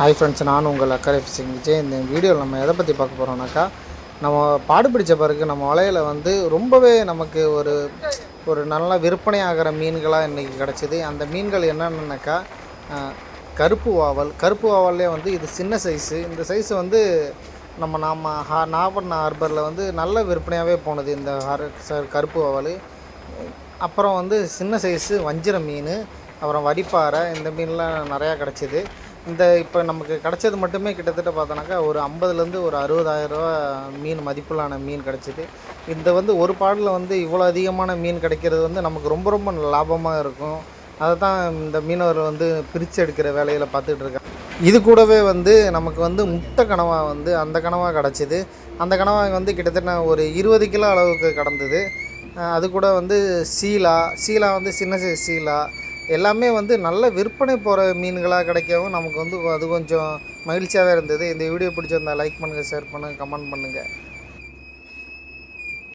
Hi friends, நான் உங்கள் அக்கறை ஃபிஷிங் விஜய். இந்த வீடியோவில் நம்ம எதை பற்றி பார்க்க போகிறோம்னாக்கா, நம்ம பாடு பிடிச்ச பிறகு நம்ம வலையில் வந்து ரொம்பவே நமக்கு ஒரு ஒரு நல்ல விற்பனை ஆகிற மீன்களாக இன்றைக்கி கிடச்சிது. அந்த மீன்கள் என்னென்னாக்கா, கருப்பு வாவல். கருப்பு வாவல்லே வந்து இது சின்ன சைஸு. இந்த சைஸு வந்து நம்ம நாகப்பட்டினம் ஹார்பரில் வந்து நல்ல விற்பனையாகவே போனது இந்த கருப்பு வாவல். அப்புறம் வந்து சின்ன சைஸு வஞ்சிர மீன், அப்புறம் வடிப்பாறை, இந்த மீன்லாம் நிறையா கிடச்சிது. இந்த இப்போ நமக்கு கிடச்சது மட்டுமே கிட்டத்தட்ட பார்த்தோன்னாக்கா ஒரு 50லேருந்து ஒரு 60,000 மீன் மதிப்பிலான மீன் கிடச்சிது. இந்த வந்து ஒரு பாடில் வந்து இவ்வளோ அதிகமான மீன் கிடைக்கிறது வந்து நமக்கு ரொம்ப ரொம்ப லாபமாக இருக்கும். அதை தான் இந்த மீனவர் வந்து பிரித்து எடுக்கிற வேலையில் பார்த்துட்டு இருக்காங்க. இது கூடவே வந்து நமக்கு வந்து முட்டை கனவா வந்து அந்த கனவா கிடச்சிது. அந்த கனவா வந்து கிட்டத்தட்ட ஒரு 20 கிலோ அளவுக்கு கடந்தது. அது கூட வந்து சீலா வந்து சின்ன சைஸ் சீலா எல்லாமே வந்து நல்ல விற்பனை போகிற மீன்களாக கிடைக்கவும் நமக்கு வந்து அது கொஞ்சம் மகிழ்ச்சியாகவே இருந்தது. இந்த வீடியோ பிடிச்சிருந்தால் லைக் பண்ணுங்கள், ஷேர் பண்ணுங்கள், கமெண்ட் பண்ணுங்கள்.